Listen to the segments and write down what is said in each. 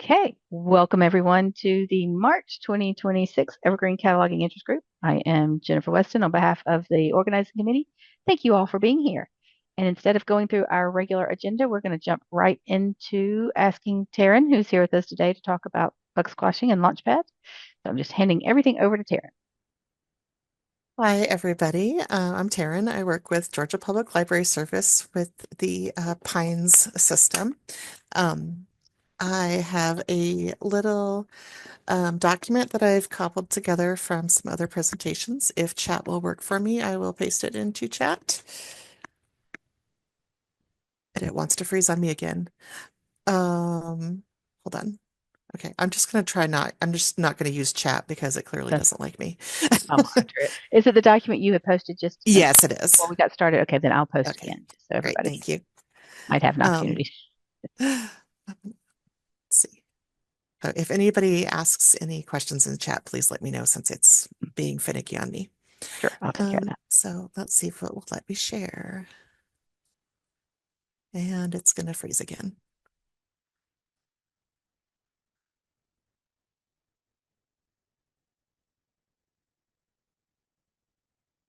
Okay, welcome everyone to the March 2026 Evergreen Cataloging Interest Group. I am Jennifer Weston on behalf of the organizing committee. Thank you all for being here. And instead of going through our regular agenda, we're going to jump right into asking Taryn, who's here with us today, to talk about bug squashing and Launchpad. So I'm just handing everything over to Taryn. Hi, everybody. I'm Taryn. I work with Georgia Public Library Service with the Pines system. Um, I have a little document that I've cobbled together from some other presentations. If chat will work for me, I will paste it into chat. And it wants to freeze on me again. Hold on. Okay, I'm just going to try not, I'm just not going to use chat because it clearly That's, doesn't like me. I'll monitor it. Is it the document you had posted just Yes, it before is. we got started? Okay, then I'll post Okay, again just so great. everybody Thank you. might have an Um, opportunity. let's see. If anybody asks any questions in the chat, please let me know since it's being finicky on me. Sure, I'll take care of that. So let's see if it will let me share. And it's going to freeze again.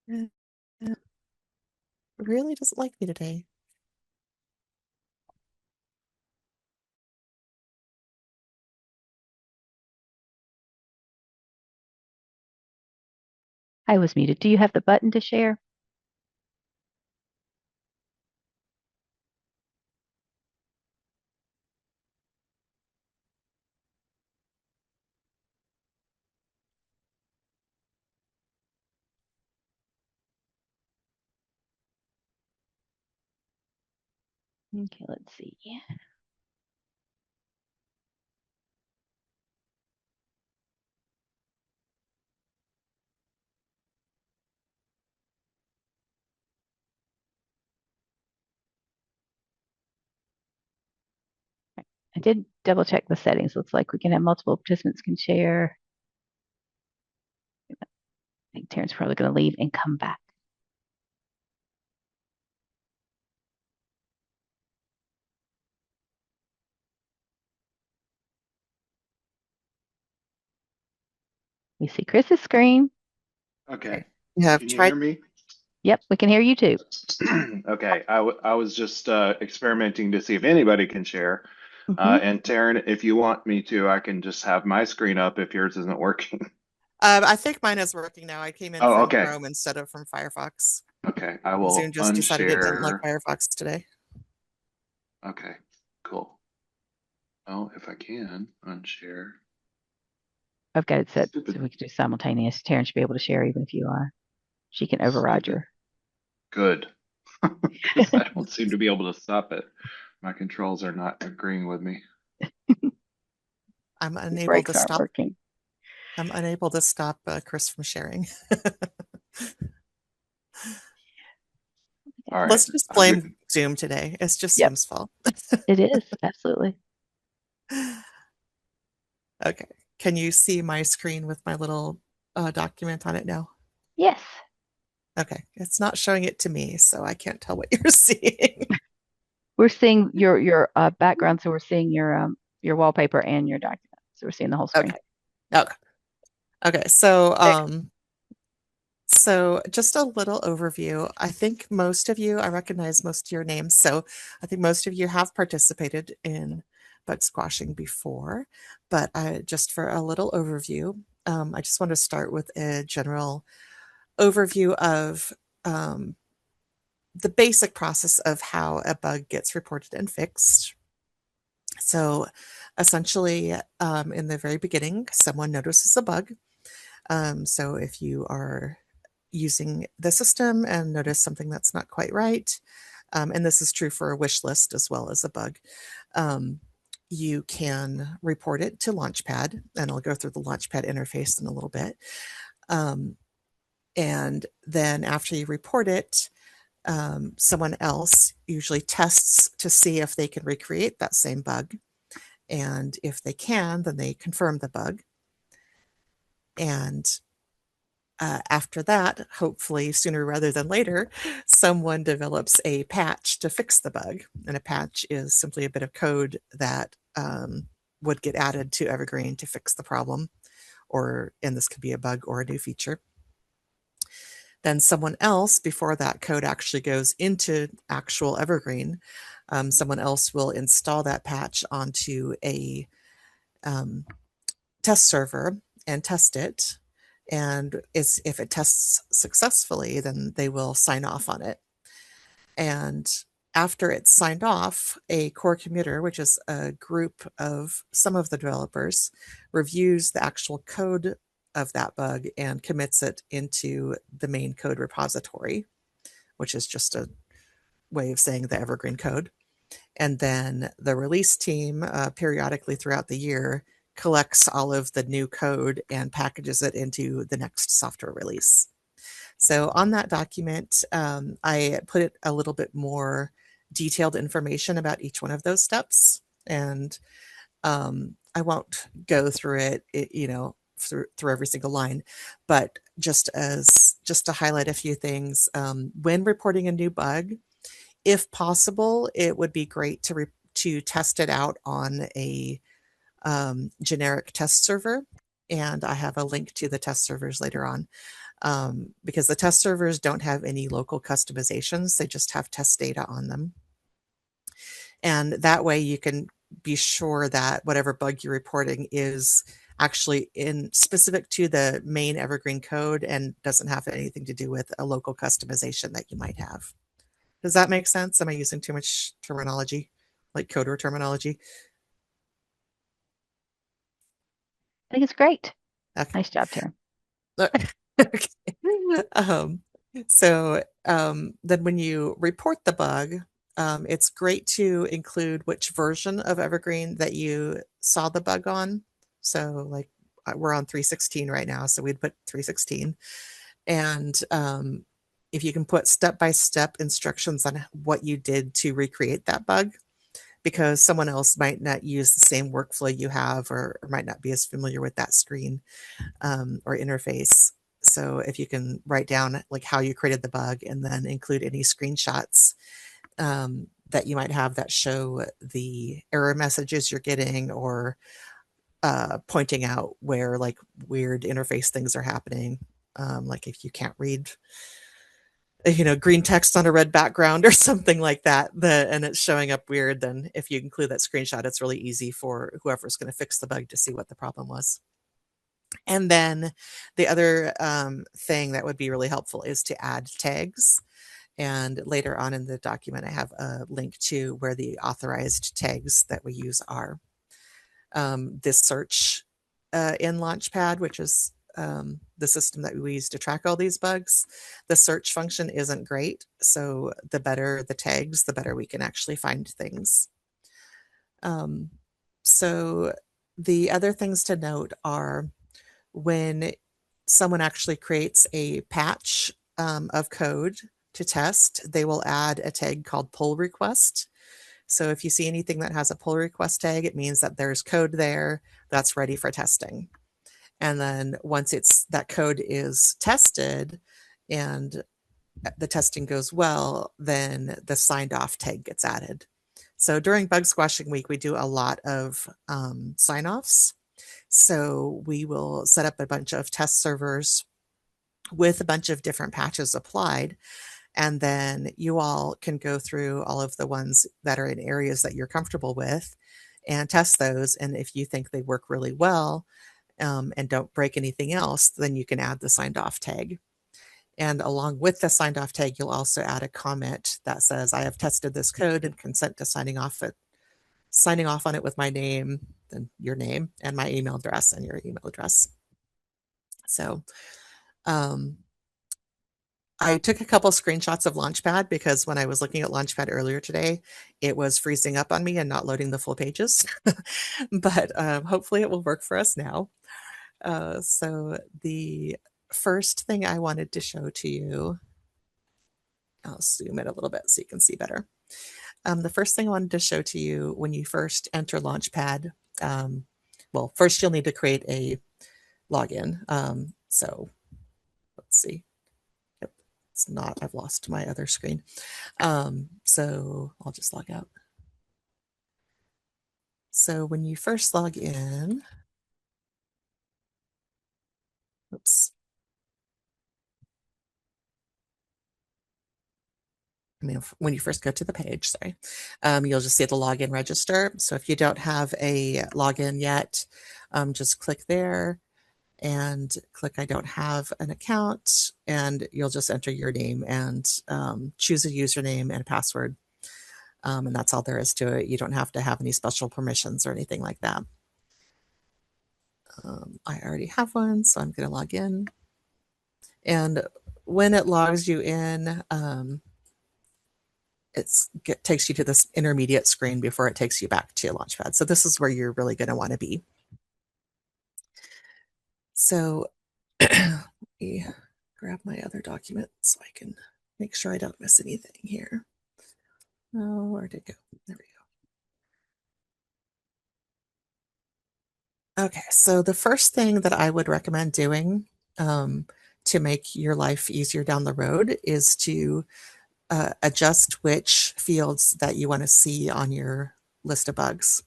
It really doesn't like me today. I was muted. Do you have the button to share? Okay, let's see. I did double check the settings. Looks like we can have multiple participants can share. I think Terrence's probably going to leave and come back. We see Chris's screen. Okay. You have Can you tried. hear me? Yep, we can hear you too. Okay. I was just experimenting to see if anybody can share. Hmm. And Taryn, if you want me to, I can just have my screen up if yours isn't working. I think mine is working now. I came in Oh, from okay. Chrome instead of from Firefox. Okay. I Zoom will just decided it didn't like unshare. Firefox today. Okay. Cool. Oh, if I can unshare. I've got it set so Stupid. we can do simultaneous. Terrence should be able to share even if you are. She can override Stupid. your. Good. Because I don't seem to be able to stop it. My controls are not agreeing with me. I'm The unable to brakes aren't stop. working. I'm unable to stop Chris from sharing. All right. Let's just I'm good. blame Zoom today. It's just Yep, Zoom's fault. it is. Absolutely. Okay. Can you see my screen with my little document on it now? Yes. Okay. It's not showing it to me, so I can't tell what you're seeing. We're seeing your background, so we're seeing your wallpaper and your document. So we're seeing the whole screen. Okay. Okay. Okay. So There. so just a little overview. I think most of you, I recognize most of your names. So I think most of you have participated in bug squashing before, but just for a little overview, I just want to start with a general overview of um, the basic process of how a bug gets reported and fixed. So essentially, in the very beginning, someone notices a bug. So if you are using the system and notice something that's not quite right, and this is true for a wish list as well as a bug, um, you can report it to Launchpad, and I'll go through the Launchpad interface in a little bit. Um, and then after you report it, someone else usually tests to see if they can recreate that same bug. And if they can, then they confirm the bug. And after that, hopefully sooner rather than later, someone develops a patch to fix the bug. And a patch is simply a bit of code that would get added to Evergreen to fix the problem, and this could be a bug or a new feature. Then someone else, before that code actually goes into actual Evergreen, someone else will install that patch onto a test server and test it. And if it tests successfully, then they will sign off on it. And after it's signed off, a core committer, which is a group of some of the developers, reviews the actual code of that bug and commits it into the main code repository, which is just a way of saying the Evergreen code. And then the release team, periodically throughout the year, collects all of the new code and packages it into the next software release. So on that document, I put a little bit more detailed information about each one of those steps. And I won't go through it, through every single line, but just to highlight a few things. When reporting a new bug, if possible, it would be great to test it out on a generic test server. And I have a link to the test servers later on. Because the test servers don't have any local customizations, they just have test data on them. And that way you can be sure that whatever bug you're reporting is actually specific to the main Evergreen code and doesn't have anything to do with a local customization that you might have. Does that make sense? Am I using too much terminology, like coder terminology? I think it's great. Okay. Nice job, Tara. Okay. Then when you report the bug, it's great to include which version of Evergreen that you saw the bug on. So like we're on 3.16 right now, so we'd put 3.16. And if you can put step-by-step instructions on what you did to recreate that bug, because someone else might not use the same workflow you have or might not be as familiar with that screen or interface. So if you can write down like how you created the bug and then include any screenshots that you might have that show the error messages you're getting or pointing out where like weird interface things are happening. Like if you can't read green text on a red background or something like that, and it's showing up weird, then if you include that screenshot, it's really easy for whoever's going to fix the bug to see what the problem was. And then the other thing that would be really helpful is to add tags. And later on in the document, I have a link to where the authorized tags that we use are. This search in Launchpad, which is the system that we use to track all these bugs, the search function isn't great. So the better the tags, the better we can actually find things. So the other things to note are when someone actually creates a patch of code to test, they will add a tag called pull request. So if you see anything that has a pull request tag, it means that there's code there that's ready for testing. And then once that code is tested and the testing goes well, then the signed off tag gets added. So during bug squashing week, we do a lot of sign offs. So we will set up a bunch of test servers with a bunch of different patches applied. And then you all can go through all of the ones that are in areas that you're comfortable with and test those. And if you think they work really well and don't break anything else, then you can add the signed off tag. And along with the signed off tag, you'll also add a comment that says, I have tested this code and consent to signing off on it with my name, then your name, and my email address and your email address. So I took a couple screenshots of Launchpad because when I was looking at Launchpad earlier today, it was freezing up on me and not loading the full pages. But hopefully it will work for us now. So the first thing I wanted to show to you, I'll zoom in a little bit so you can see better. The first thing I wanted to show to you when you first enter Launchpad, well, first you'll need to create a login. So let's see. Yep, it's not, I've lost my other screen. So I'll just log out. So when you first log in, oops. I mean, when you first go to the page, sorry, you'll just see the login register. So if you don't have a login yet, just click there and click I don't have an account, and you'll just enter your name and choose a username and a password. And that's all there is to it. You don't have to have any special permissions or anything like that. I already have one, so I'm going to log in. And when it logs you in, it takes you to this intermediate screen before it takes you back to Launchpad. So this is where you're really going to want to be. So let me grab my other document so I can make sure I don't miss anything here. Oh, where did it go? There we go. Okay, so the first thing that I would recommend doing to make your life easier down the road is to adjust which fields that you want to see on your list of bugs.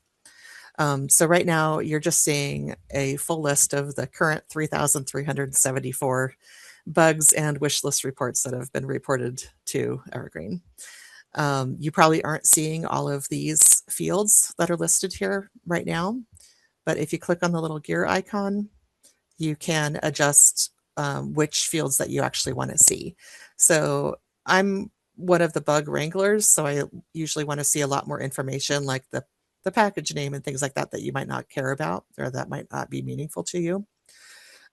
So right now you're just seeing a full list of the current 3,374 bugs and wish list reports that have been reported to Evergreen. You probably aren't seeing all of these fields that are listed here right now, but if you click on the little gear icon, you can adjust which fields that you actually want to see. So I'm one of the bug wranglers, so I usually want to see a lot more information like the package name and things like that that you might not care about or that might not be meaningful to you.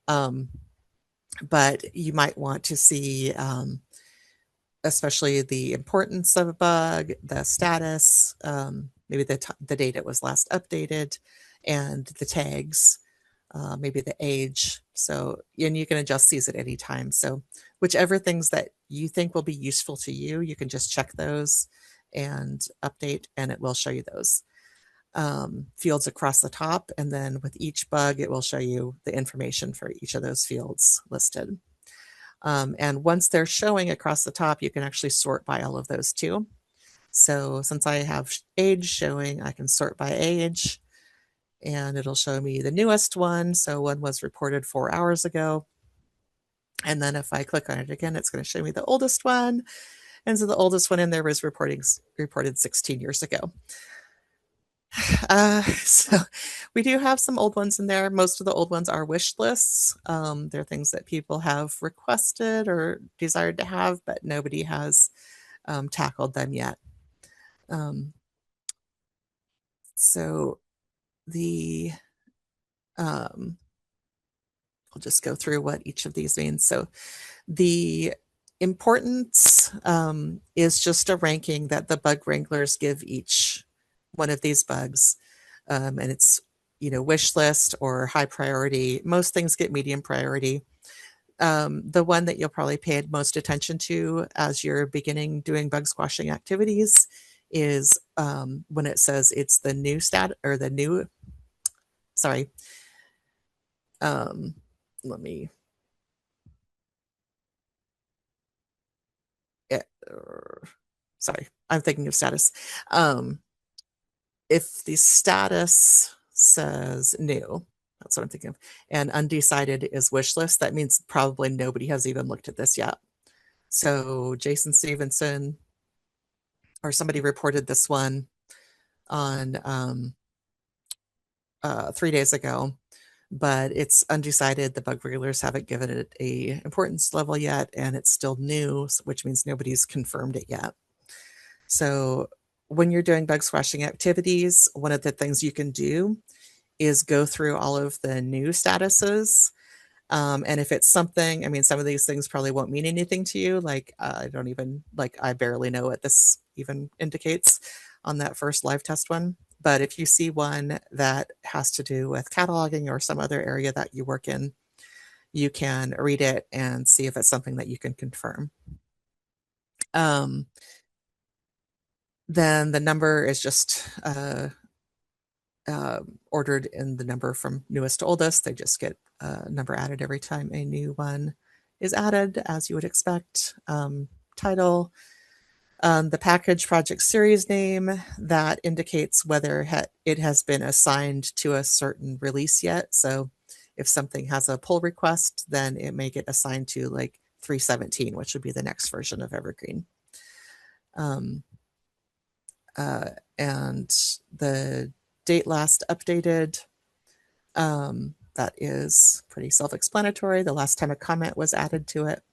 But you might want to see especially the importance of a bug, the status, maybe the date it was last updated, and the tags, maybe the age. So, and you can adjust these at any time. So whichever things that you think will be useful to you, you can just check those and update, and it will show you those fields across the top. And then with each bug, it will show you the information for each of those fields listed. And once they're showing across the top, you can actually sort by all of those too. So since I have age showing, I can sort by age, and it'll show me the newest one. So one was reported 4 hours ago. And then if I click on it again, it's going to show me the oldest one. And so the oldest one in there was reported 16 years ago. So we do have some old ones in there. Most of the old ones are wish lists. They're things that people have requested or desired to have, but nobody has tackled them yet. So I'll just go through what each of these means. So the importance is just a ranking that the bug wranglers give each one of these bugs. And it's, wish list or high priority. Most things get medium priority. The one that you'll probably pay most attention to as you're beginning doing bug squashing activities is when it says it's the new sorry. Let me sorry, I'm thinking of status. If the status says new, that's what I'm thinking of, and undecided is wish list, that means probably nobody has even looked at this yet. So Jason Stevenson or somebody reported this one on 3 days ago, but it's undecided. The bug regulars haven't given it a importance level yet, and it's still new, which means nobody's confirmed it yet. So when you're doing bug squashing activities, one of the things you can do is go through all of the new statuses. And if it's something, I mean, some of these things probably won't mean anything to you. Like, I barely know what this even indicates on that first live test one. But if you see one that has to do with cataloging or some other area that you work in, you can read it and see if it's something that you can confirm. Then the number is just ordered in the number from newest to oldest. They just get a number added every time a new one is added, as you would expect. Title, The package project series name that indicates whether it has been assigned to a certain release yet. So if something has a pull request, then it may get assigned to like 317, which would be the next version of Evergreen. Um, and the date last updated, that is pretty self-explanatory. The last time a comment was added to it.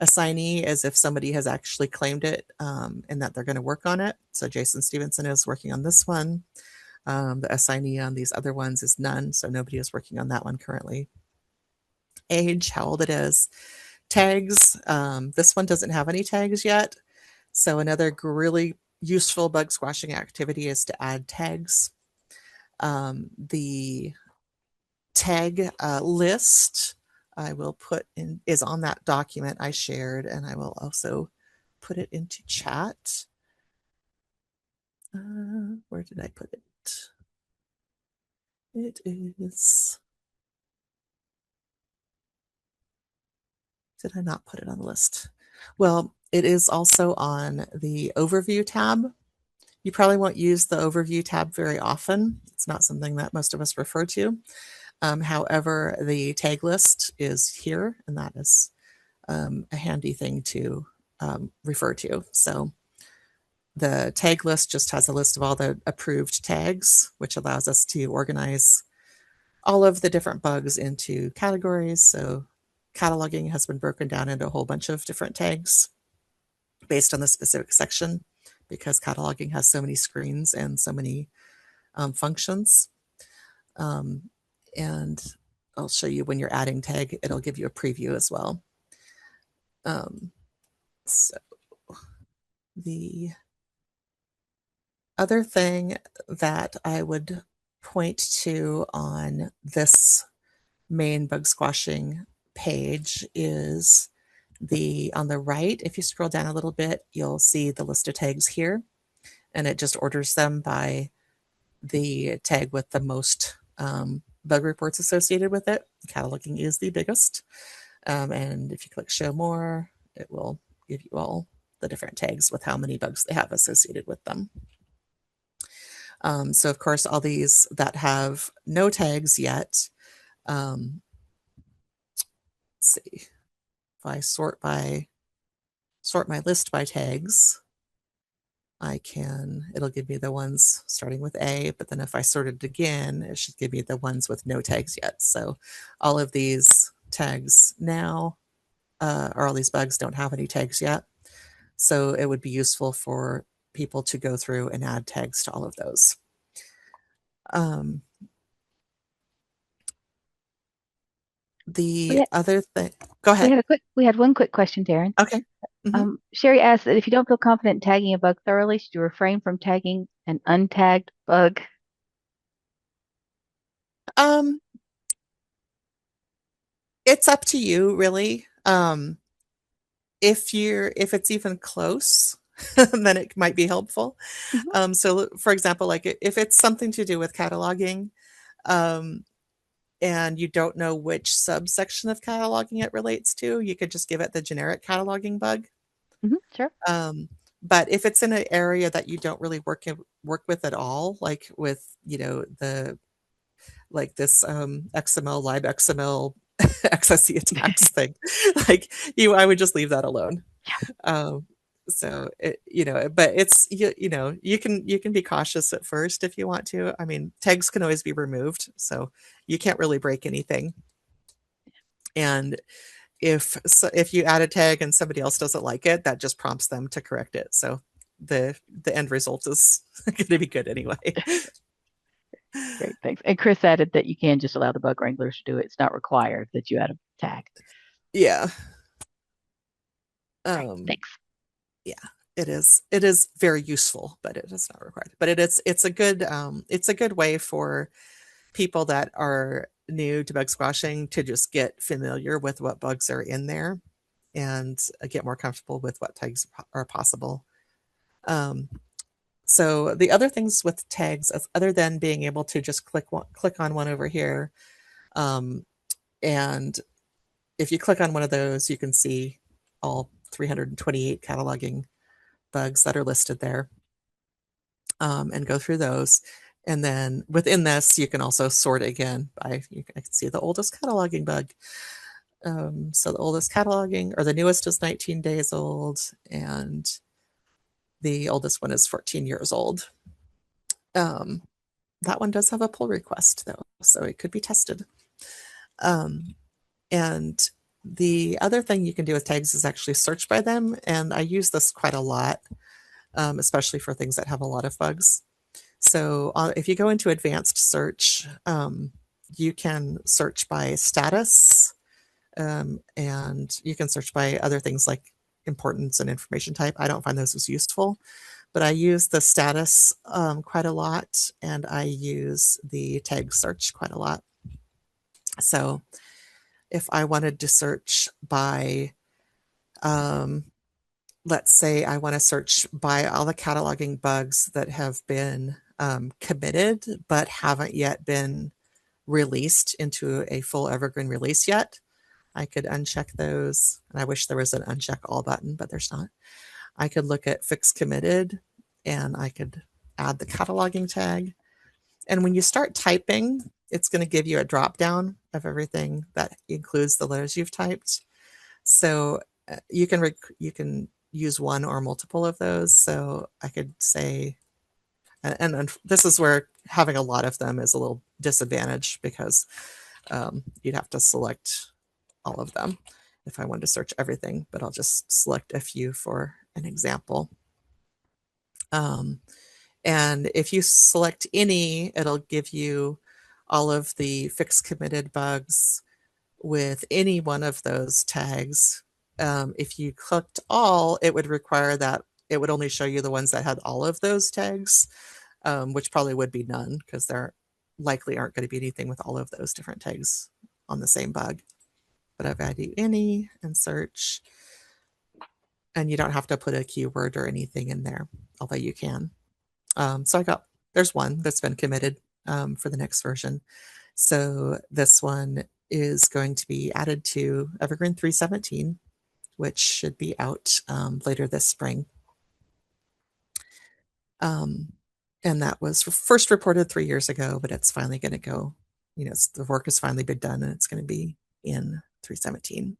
Assignee as if somebody has actually claimed it, and that they're going to work on it. So Jason Stevenson is working on this one. The assignee on these other ones is none, so nobody is working on that one currently. Age, how old it is. Tags, this one doesn't have any tags yet. So another really useful bug squashing activity is to add tags. The tag list I will put in is on that document I shared, and I will also put it into chat. Where did I put it? It is. Did I not put it on the list? Well, it is also on the overview tab. You probably won't use the overview tab very often. It's not something that most of us refer to. However, the tag list is here, and that is a handy thing to refer to. So the tag list just has a list of all the approved tags, which allows us to organize all of the different bugs into categories. So cataloging has been broken down into a whole bunch of different tags based on the specific section, because cataloging has so many screens and so many functions. And I'll show you when you're adding tag, it'll give you a preview as well. So the other thing that I would point to on this main bug squashing page is on the right. If you scroll down a little bit, you'll see the list of tags here, and it just orders them by the tag with the most bug reports associated with it. Cataloging is the biggest. And if you click show more, it will give you all the different tags with how many bugs they have associated with them. So of course, all these that have no tags yet, let's see, if I sort my list by tags, it'll give me the ones starting with A, but then if I sort it again, it should give me the ones with no tags yet. So all of these tags now, or all these bugs don't have any tags yet. So it would be useful for people to go through and add tags to all of those. The other thing, go ahead. We had one quick question, Darren. Okay. Sherry asked that if you don't feel confident tagging a bug thoroughly, should you refrain from tagging an untagged bug? It's up to you, really. If it's even close, then it might be helpful. So for example, like if it's something to do with cataloging, and you don't know which subsection of cataloging it relates to, you could just give it the generic cataloging bug. Sure. But if it's in an area that you don't really work with at all, like with, like this XML, libxml XSE attacks thing, like I would just leave that alone. So but it's you can be cautious at first if you want to. I mean, tags can always be removed, so you can't really break anything. And if you add a tag and somebody else doesn't like it, that just prompts them to correct it. So the end result is going to be good anyway. Great, thanks. And Chris added that you can just allow the bug wranglers to do it. It's not required that you add a tag. Yeah. Thanks. Yeah, it is. It is very useful, but it is not required. But it's a good way for people that are new to bug squashing to just get familiar with what bugs are in there and get more comfortable with what tags are possible. So the other things with tags, other than being able to just click on one over here, and if you click on one of those, you can see all 328 cataloging bugs that are listed there, and go through those. And then within this, you can also sort again by, I can see the oldest cataloging bug. So the oldest cataloging, or the newest, is 19 days old, and the oldest one is 14 years old. That one does have a pull request though, so it could be tested. And the other thing you can do with tags is actually search by them, and I use this quite a lot, especially for things that have a lot of bugs. So if you go into advanced search, you can search by status, and you can search by other things like importance and information type. I don't find those as useful, but I use the status quite a lot, and I use the tag search quite a lot. So if I wanted to search by, let's say I want to search by all the cataloging bugs that have been committed but haven't yet been released into a full Evergreen release yet, I could uncheck those. And I wish there was an uncheck all button, but there's not. I could look at fix committed, and I could add the cataloging tag. And when you start typing, it's going to give you a drop down of everything that includes the letters you've typed. So you can use one or multiple of those. So I could say, and this is where having a lot of them is a little disadvantage, because you'd have to select all of them if I wanted to search everything, but I'll just select a few for an example. And if you select any, it'll give you all of the fixed committed bugs with any one of those tags. If you clicked all, it would require that it would only show you the ones that had all of those tags, which probably would be none, because there likely aren't going to be anything with all of those different tags on the same bug. But if I do any and search, and you don't have to put a keyword or anything in there, although you can. So there's one that's been committed for the next version. So this one is going to be added to Evergreen 3.17, which should be out later this spring. And that was first reported 3 years ago, but it's finally going to go, the work has finally been done, and it's going to be in 3.17.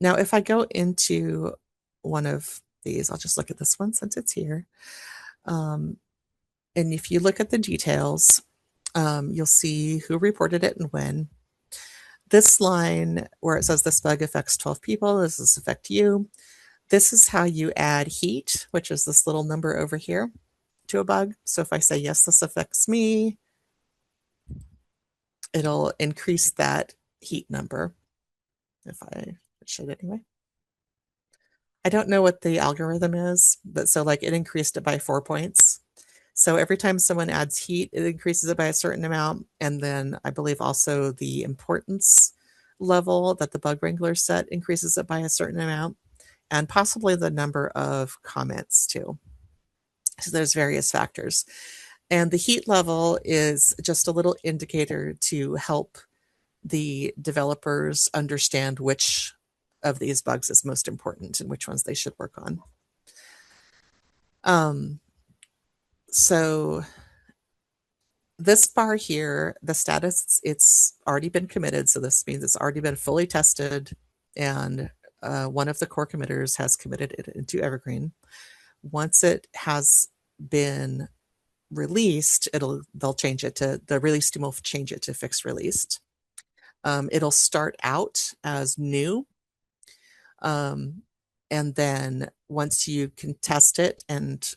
Now, if I go into one of these, I'll just look at this one since it's here. And if you look at the details, you'll see who reported it and when. This line where it says this bug affects 12 people, does this affect you? This is how you add heat, which is this little number over here, to a bug. So if I say, yes, this affects me, it'll increase that heat number. If I should anyway. I don't know what the algorithm is, but so like it increased it by 4 points. So every time someone adds heat, it increases it by a certain amount. And then I believe also the importance level that the bug wrangler set increases it by a certain amount, and possibly the number of comments too. So there's various factors. And the heat level is just a little indicator to help the developers understand which of these bugs is most important and which ones they should work on. So this bar here, the status, it's already been committed. So this means it's already been fully tested, and one of the core committers has committed it into Evergreen. Once it has been released, they'll change it to, the release team will change it to fixed released. It'll start out as new. And then once you can test it and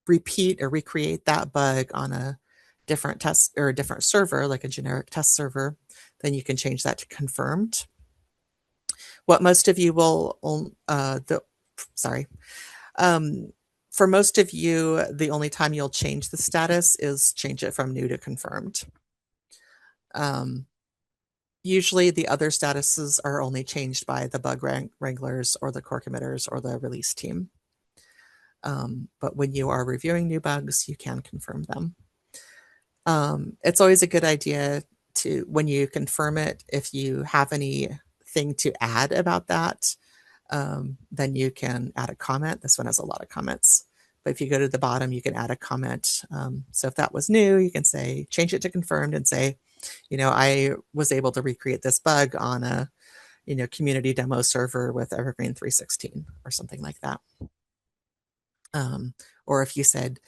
repeat or recreate that bug on a different test or a different server, like a generic test server, then you can change that to confirmed. What most of you will, for most of you, the only time you'll change the status is change it from new to confirmed. Usually the other statuses are only changed by the bug wranglers or the core committers or the release team. But when you are reviewing new bugs, you can confirm them. It's always a good idea to, when you confirm it, if you have anything to add about that, then you can add a comment. This one has a lot of comments. But if you go to the bottom, you can add a comment. So if that was new, you can say, change it to confirmed and say, I was able to recreate this bug on a, community demo server with Evergreen 316 or something like that. Or if you said,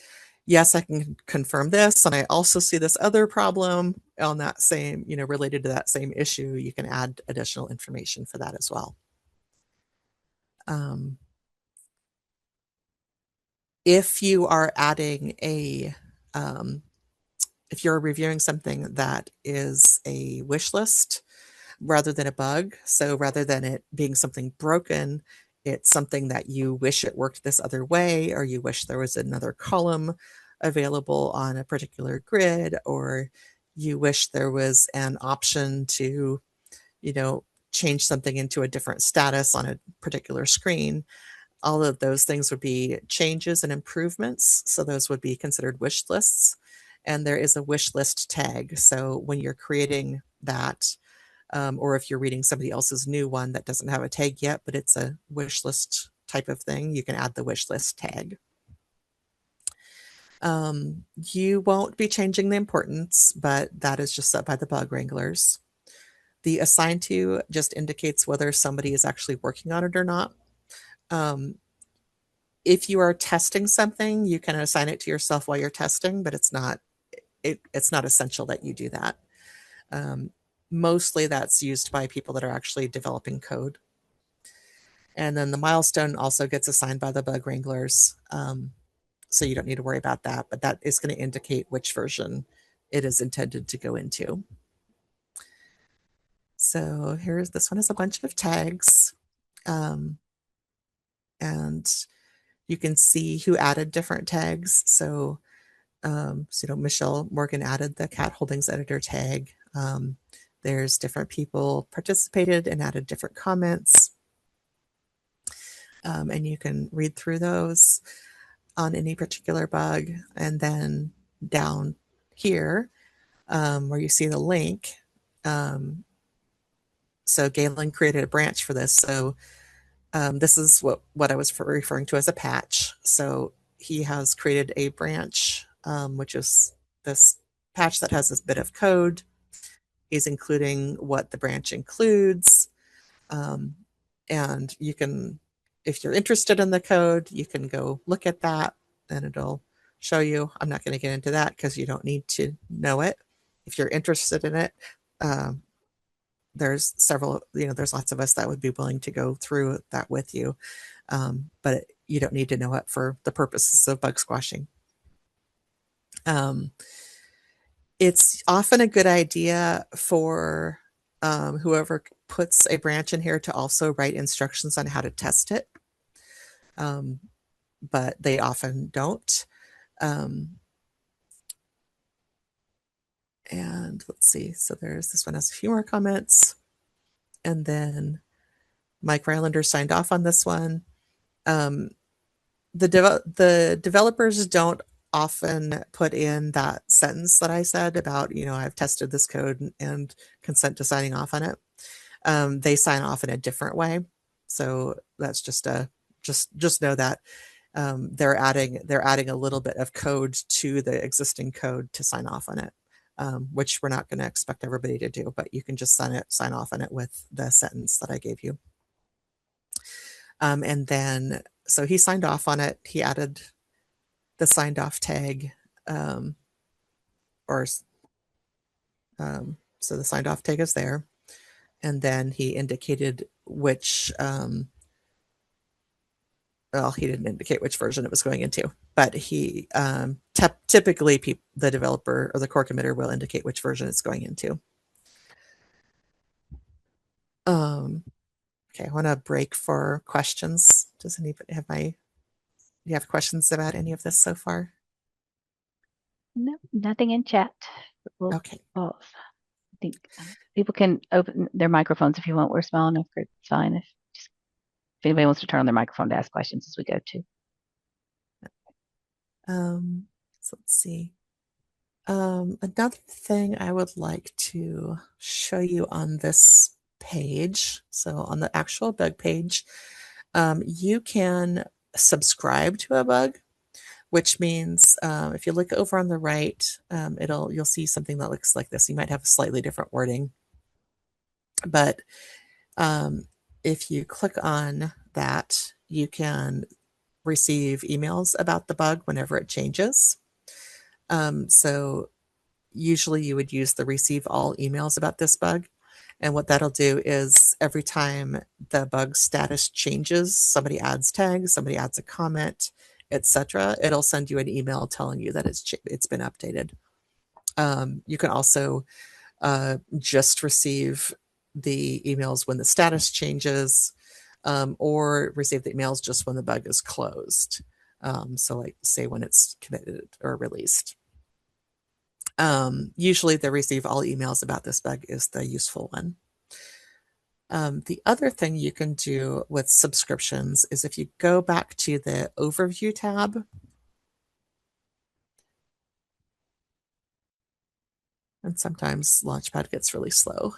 yes, I can confirm this, and I also see this other problem on that same, related to that same issue, you can add additional information for that as well. If you are adding if you're reviewing something that is a wish list rather than a bug, so rather than it being something broken, it's something that you wish it worked this other way, or you wish there was another column available on a particular grid, or you wish there was an option to, change something into a different status on a particular screen. All of those things would be changes and improvements. So those would be considered wish lists. And there is a wish list tag. So when you're creating that, or if you're reading somebody else's new one that doesn't have a tag yet, but it's a wish list type of thing, you can add the wish list tag. You won't be changing the importance, but that is just set by the bug wranglers. The assigned to just indicates whether somebody is actually working on it or not. If you are testing something, you can assign it to yourself while you're testing, but it's not essential that you do that. Mostly that's used by people that are actually developing code. And then the milestone also gets assigned by the bug wranglers. So you don't need to worry about that, but that is going to indicate which version it is intended to go into. So this one has a bunch of tags. And you can see who added different tags. So, Michelle Morgan added the cat holdings editor tag. There's different people participated and added different comments. And you can read through those on any particular bug. And then down here, where you see the link, so Galen created a branch for this. So this is what I was referring to as a patch. So he has created a branch, which is this patch that has this bit of code. He's including what the branch includes. And you can, if you're interested in the code, you can go look at that and it'll show you. I'm not going to get into that because you don't need to know it. If you're interested in it, there's there's lots of us that would be willing to go through that with you. But you don't need to know it for the purposes of bug squashing. It's often a good idea for whoever puts a branch in here to also write instructions on how to test it. But they often don't. And let's see. So this one has a few more comments. And then Mike Rylander signed off on this one. The developers don't often put in that sentence that I said about, I've tested this code and consent to signing off on it. They sign off in a different way. So that's just know that they're adding a little bit of code to the existing code to sign off on it, which we're not going to expect everybody to do, but you can just sign off on it with the sentence that I gave you. And then, so he signed off on it. He added the signed off tag, so the signed off tag is there. And then he indicated which, well, he didn't indicate which version it was going into, but he typically the developer or the core committer will indicate which version it's going into. Okay, I want to break for questions. Does anybody do you have questions about any of this so far? No, nothing in chat. Okay. I think people can open their microphones if you want. We're a small enough group. It's fine. If anybody wants to turn on their microphone to ask questions as we go too. So let's see. Another thing I would like to show you on this page, so on the actual bug page, You can subscribe to a bug, which means if you look over on the right, you'll see something that looks like this. You might have a slightly different wording, but if you click on that, you can receive emails about the bug whenever it changes. So usually you would use the receive all emails about this bug. And what that'll do is every time the bug status changes, somebody adds tags, somebody adds a comment, etc., it'll send you an email telling you that it's been updated. You can also just receive the emails when the status changes, or receive the emails just when the bug is closed. So like say when it's committed or released. Usually the receive all emails about this bug is the useful one. The other thing you can do with subscriptions is if you go back to the overview tab, and sometimes Launchpad gets really slow.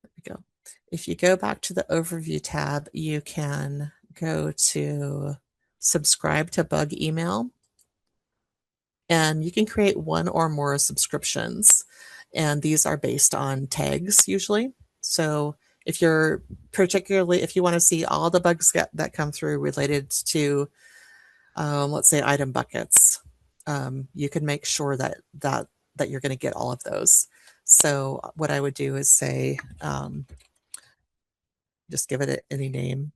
There we go. If you go back to the overview tab, you can go to subscribe to bug email, and you can create one or more subscriptions. And these are based on tags usually. So if you want to see all the bugs that come through related to, let's say, item buckets, you can make sure that you're going to get all of those. So what I would do is say, just give it any name.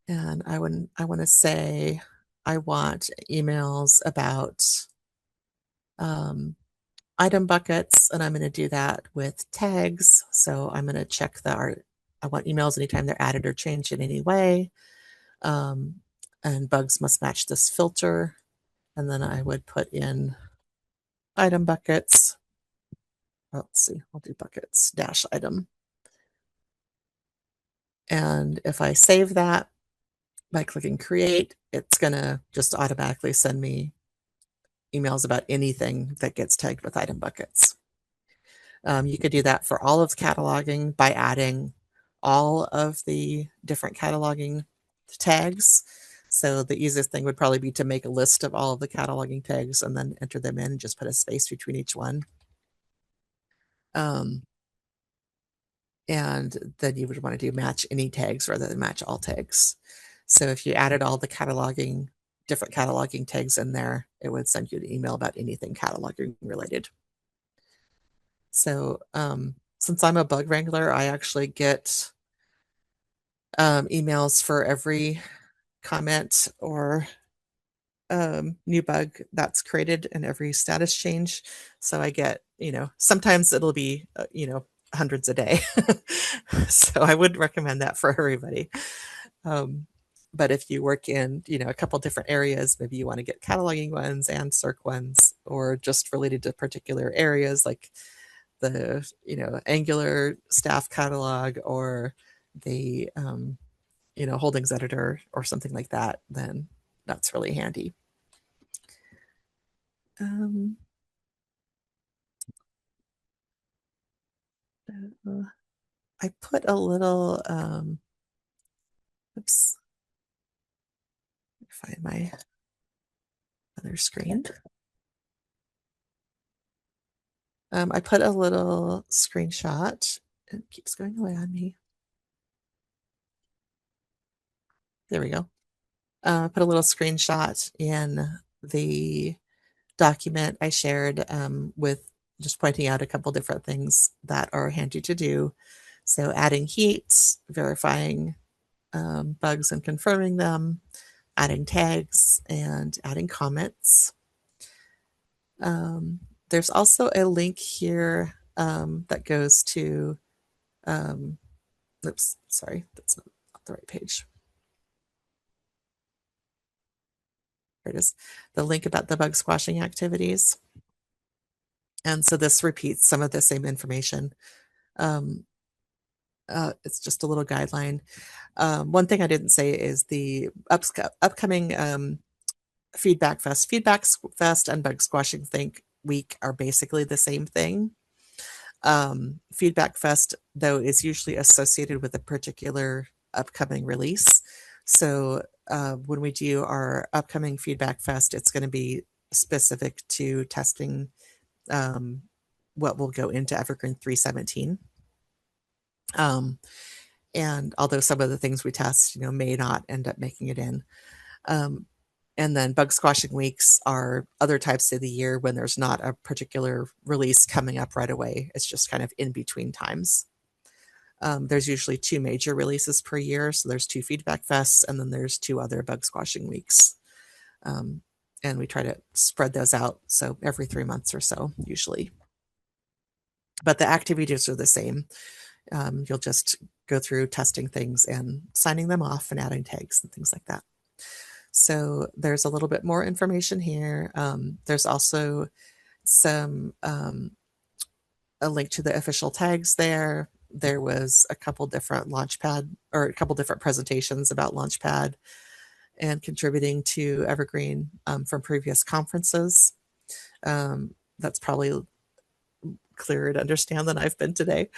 And I want to say I want emails about item buckets, and I'm going to do that with tags. So I'm going to check I want emails anytime they're added or changed in any way. And bugs must match this filter. And then I would put in item buckets. Let's see, I'll do buckets dash item. And if I save that by clicking create, it's going to just automatically send me emails about anything that gets tagged with item buckets. You could do that for all of cataloging by adding all of the different cataloging tags. So the easiest thing would probably be to make a list of all of the cataloging tags and then enter them in and just put a space between each one. And then you would want to do match any tags rather than match all tags. So if you added all the different cataloging tags in there, it would send you an email about anything cataloging related. So since I'm a bug wrangler, I actually get emails for every comment or new bug that's created and every status change. So I get, sometimes it'll be, hundreds a day. So I would recommend that for everybody. But if you work in, a couple different areas, maybe you want to get cataloging ones and circ ones, or just related to particular areas like the, Angular staff catalog or the, holdings editor or something like that, then that's really handy. I put a little, oops, find my other screen. I put a little screenshot. It keeps going away on me. There we go. Put a little screenshot in the document I shared with just pointing out a couple different things that are handy to do. So adding heat, verifying bugs and confirming them, adding tags, and adding comments. There's also a link here that goes to, oops, sorry, that's not the right page. There it is, the link about the bug squashing activities. And so this repeats some of the same information. It's just a little guideline. One thing I didn't say is the upcoming Feedback Fest and Bug Squashing week are basically the same thing. Feedback Fest, though, is usually associated with a particular upcoming release. So when we do our upcoming Feedback Fest, it's going to be specific to testing what will go into Evergreen 3.17. And although some of the things we test, may not end up making it in. And then bug squashing weeks are other types of the year when there's not a particular release coming up right away. It's just kind of in between times. There's usually 2 major releases per year. So there's 2 feedback fests, and then there's 2 other bug squashing weeks. And we try to spread those out. So every 3 months or so, usually. But the activities are the same. You'll just go through testing things and signing them off and adding tags and things like that. So there's a little bit more information here. There's also some a link to the official tags there. There was a couple different Launchpad or a couple different presentations about Launchpad and contributing to Evergreen from previous conferences. That's probably clearer to understand than I've been today.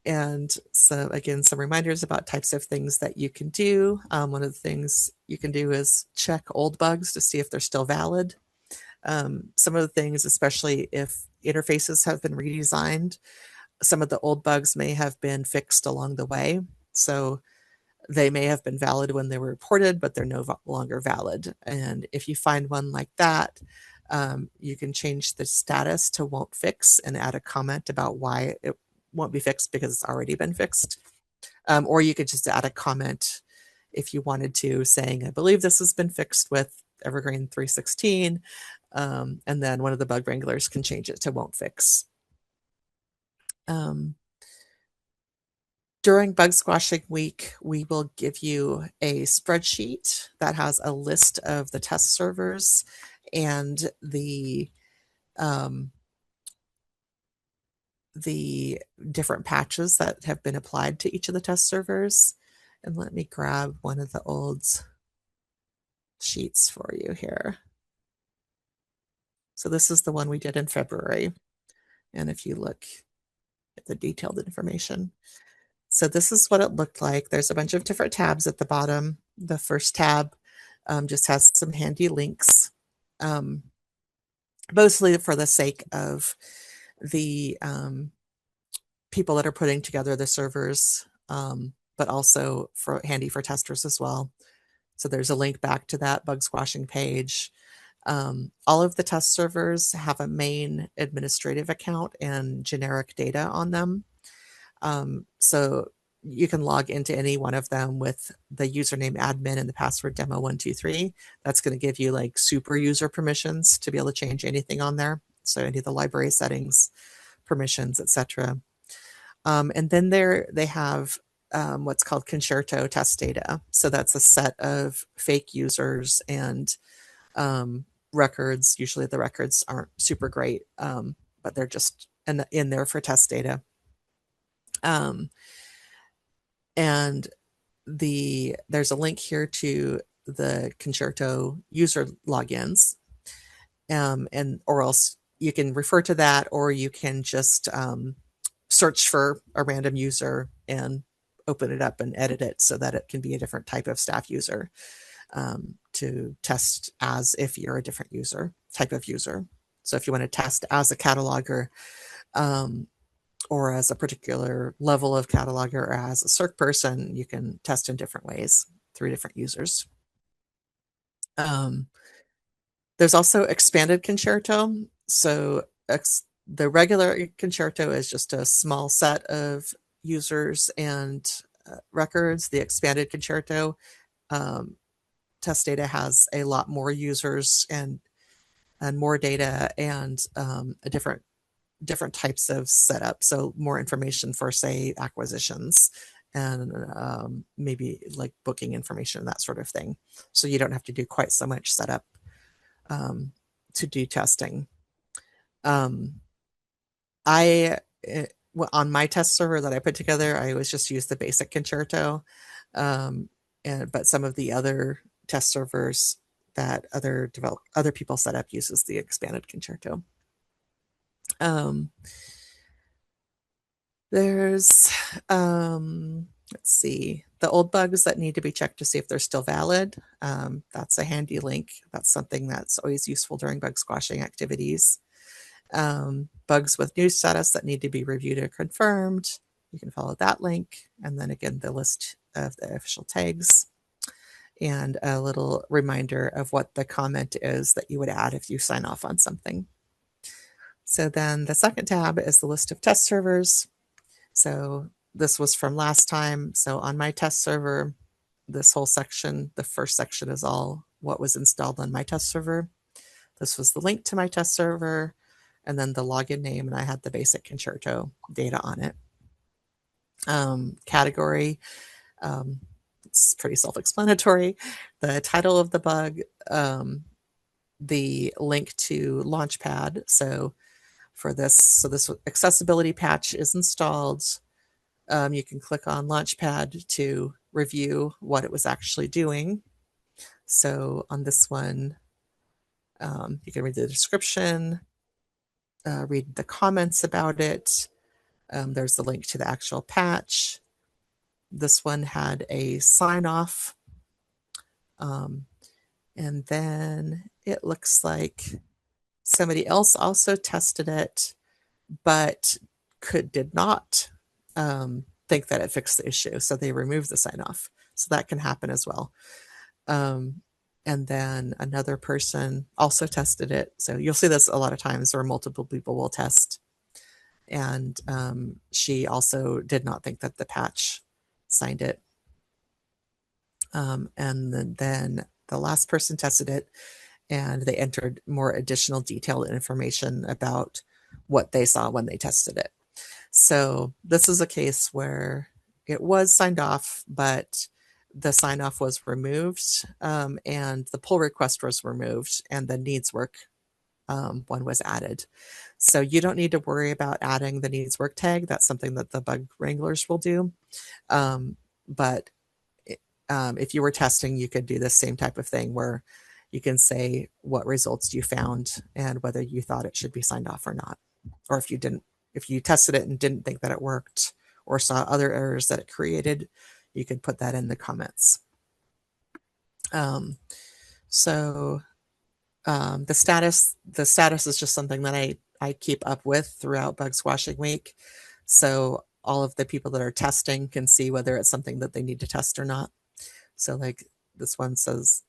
And so again, some reminders about types of things that you can do. One of the things you can do is check old bugs to see if they're still valid. Some of the things, especially if interfaces have been redesigned, some of the old bugs may have been fixed along the way. So they may have been valid when they were reported, but they're no longer valid. And if you find one like that, you can change the status to won't fix and add a comment about why it won't be fixed because it's already been fixed. Or you could just add a comment if you wanted to, saying, I believe this has been fixed with Evergreen 3.16. And then one of the bug wranglers can change it to won't fix. During bug squashing week, we will give you a spreadsheet that has a list of the test servers and the different patches that have been applied to each of the test servers. And let me grab one of the old sheets for you here. So this is the one we did in February. And if you look at the detailed information, so this is what it looked like. There's a bunch of different tabs at the bottom. The first tab just has some handy links, mostly for the sake of the people that are putting together the servers, but also handy for testers as well. So there's a link back to that bug squashing page. All of the test servers have a main administrative account and generic data on them. So you can log into any one of them with the username admin and the password demo123. That's going to give you like super user permissions to be able to change anything on there. So any of the library settings, permissions, etc. And then they have what's called concerto test data. So that's a set of fake users and records. Usually the records aren't super great, but they're just in there for test data. And there's a link here to the concerto user logins, or else you can refer to that, or you can just search for a random user and open it up and edit it so that it can be a different type of staff user to test as if you're a different type of user. So if you want to test as a cataloger, or as a particular level of cataloger, or as a circ person, you can test in different ways through different users. There's also expanded concerto. So the regular concerto is just a small set of users and records. The expanded concerto test data has a lot more users and more data and a different types of setup. So more information for, say, acquisitions and maybe like booking information, that sort of thing. So you don't have to do quite so much setup to do testing. On my test server that I put together, I always just use the basic concerto. But some of the other test servers that other people set up uses the expanded concerto. There's let's see, the old bugs that need to be checked to see if they're still valid. That's a handy link. That's something that's always useful during bug squashing activities. Bugs with new status that need to be reviewed or confirmed. You can follow that link. And then again, the list of the official tags and a little reminder of what the comment is that you would add if you sign off on something. So then the second tab is the list of test servers. So this was from last time. So on my test server, this whole section, the first section is all what was installed on my test server. This was the link to my test server, and then the login name, and I had the basic concerto data on it. Category, it's pretty self-explanatory. The title of the bug, the link to Launchpad. So for this, this accessibility patch is installed. You can click on Launchpad to review what it was actually doing. So on this one, you can read the description, read the comments about it. There's the link to the actual patch. This one had a sign off. And then it looks like somebody else also tested it, but did not think that it fixed the issue. So they removed the sign off. So that can happen as well. And then another person also tested it. So you'll see this a lot of times where multiple people will test. And she also did not think that the patch signed it. And then the last person tested it, and they entered more additional detailed information about what they saw when they tested it. So this is a case where it was signed off, but the sign off was removed, and the pull request was removed, and the needs work one was added. So you don't need to worry about adding the needs work tag. That's something that the bug wranglers will do. But if you were testing, you could do the same type of thing where you can say what results you found and whether you thought it should be signed off or not. Or if you didn't, if you tested it and didn't think that it worked or saw other errors that it created, you could put that in the comments. The status is just something that I keep up with throughout bug squashing week. So all of the people that are testing can see whether it's something that they need to test or not. So like this one says,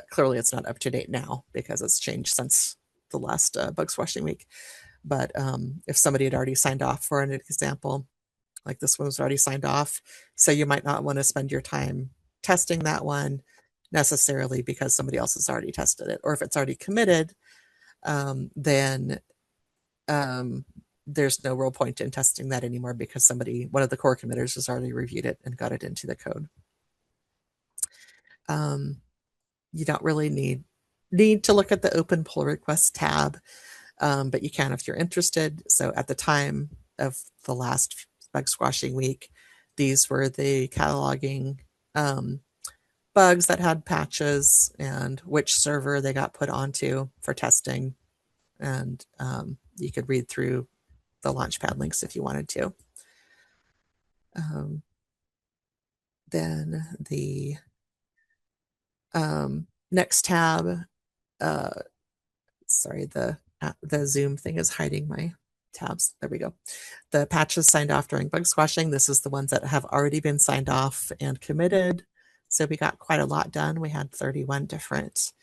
clearly it's not up to date now because it's changed since the last bug squashing week. But if somebody had already signed off for an example, like this one was already signed off, so you might not want to spend your time testing that one necessarily because somebody else has already tested it. Or if it's already committed, then there's no real point in testing that anymore because one of the core committers has already reviewed it and got it into the code. You don't really need to look at the open pull request tab, but you can if you're interested. So at the time of the last bug squashing week, these were the cataloging bugs that had patches and which server they got put onto for testing. And you could read through the Launchpad links if you wanted to. Then the next tab, sorry, the Zoom thing is hiding my tabs. There we go. The patches signed off during bug squashing. This is the ones that have already been signed off and committed. So we got quite a lot done. We had 31 different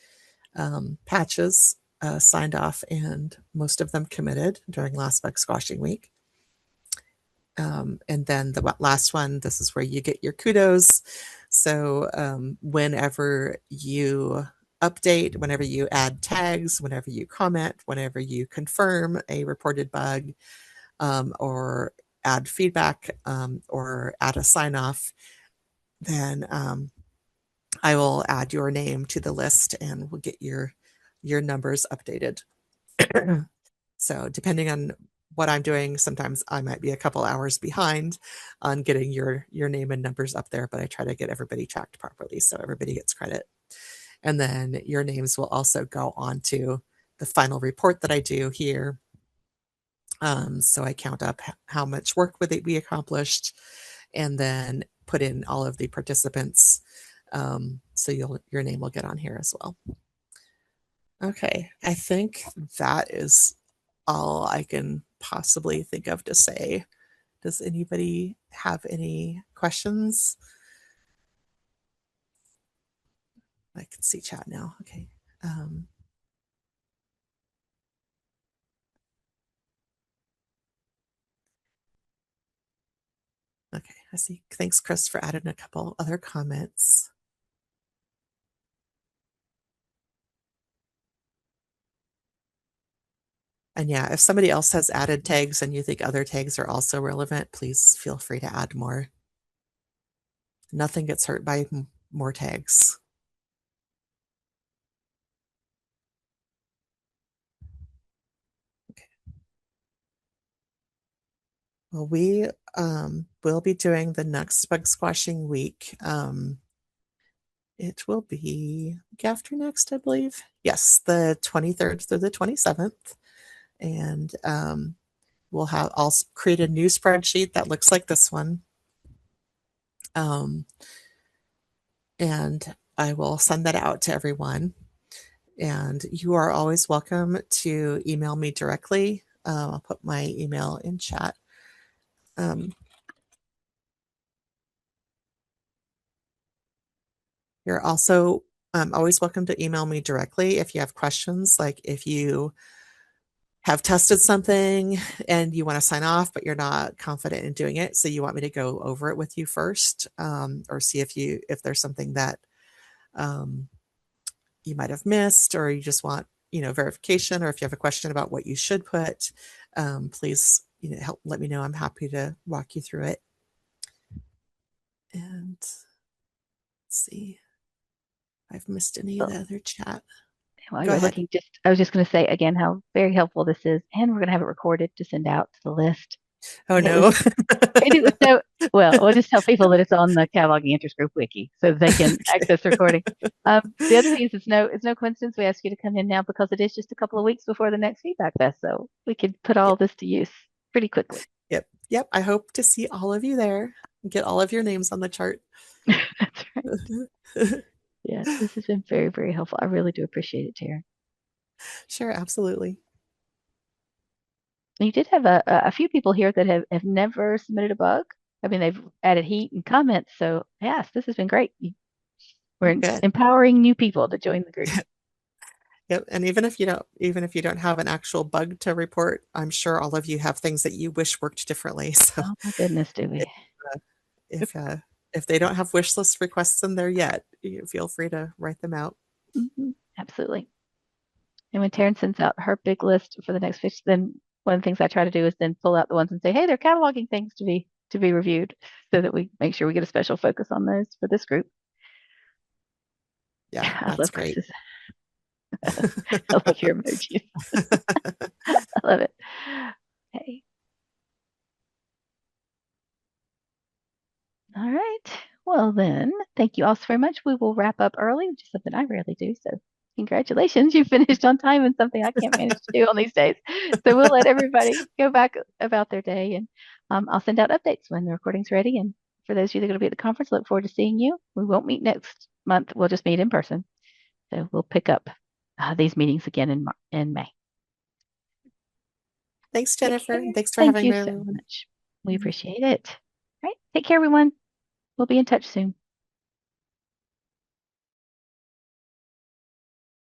patches signed off, and most of them committed during last bug squashing week. And then the last one, this is where you get your kudos. So whenever you update, whenever you add tags, whenever you comment, whenever you confirm a reported bug, or add feedback, or add a sign off, then I will add your name to the list and we'll get your numbers updated. So depending on what I'm doing, sometimes I might be a couple hours behind on getting your name and numbers up there, but I try to get everybody tracked properly so everybody gets credit. And then your names will also go on to the final report that I do here. So I count up how much work we accomplished and then put in all of the participants. So your name will get on here as well. Okay, I think that is all I can possibly think of to say. Does anybody have any questions? I can see chat now. Okay. Okay, I see. Thanks, Chris, for adding a couple other comments. And yeah, if somebody else has added tags and you think other tags are also relevant, please feel free to add more. Nothing gets hurt by more tags. Okay. Well, we will be doing the next bug squashing week. It will be week after next, I believe. Yes, the 23rd through the 27th. And I'll create a new spreadsheet that looks like this one. And I will send that out to everyone. And you are always welcome to email me directly. I'll put my email in chat. You're also always welcome to email me directly if you have questions, like if you have tested something and you want to sign off, but you're not confident in doing it. So you want me to go over it with you first, or see if there's something that you might have missed, or you just want, verification, or if you have a question about what you should put, please, help let me know. I'm happy to walk you through it. And let's see if I've missed any of the other chat. While Go you're ahead. looking, I was just going to say again how very helpful this is, and we're going to have it recorded to send out to the list. Oh, And no. it was so well. We'll just tell people that it's on the cataloging interest group wiki so they can access the recording. The other thing is, it's no coincidence we asked you to come in now because it is just a couple of weeks before the next feedback fest, so we could put all this to use pretty quickly. Yep. I hope to see all of you there. Get all of your names on the chart. That's right. Yeah, this has been very, very helpful. I really do appreciate it, Taryn. Sure, absolutely. You did have a few people here that have never submitted a bug. I mean, they've added heat and comments. So yes, this has been great. We're Good. empowering new people to join the group. Yep. And even if you don't have an actual bug to report, I'm sure all of you have things that you wish worked differently. So Oh my goodness, do we? if if they don't have wish list requests in there yet, you feel free to write them out. Absolutely. And when Taryn sends out her big list for the next fish, then one of the things I try to do is then pull out the ones and say, hey, they're cataloging things to be reviewed so that we make sure we get a special focus on those for this group. Yeah, I that's love great. Chris's. I love your emojis. I love it. Okay. All right. Well, then, thank you all so very much. We will wrap up early, which is something I rarely do. So, congratulations. You finished on time and something I can't manage to do on these days. So, we'll let everybody go back about their day, and I'll send out updates when the recording's ready. And for those of you that are going to be at the conference, look forward to seeing you. We won't meet next month. We'll just meet in person. So, we'll pick up these meetings again in May. Thanks, Jennifer. Thanks for Thank having you me. so much. We appreciate it. All right. Take care, everyone. We'll be in touch soon.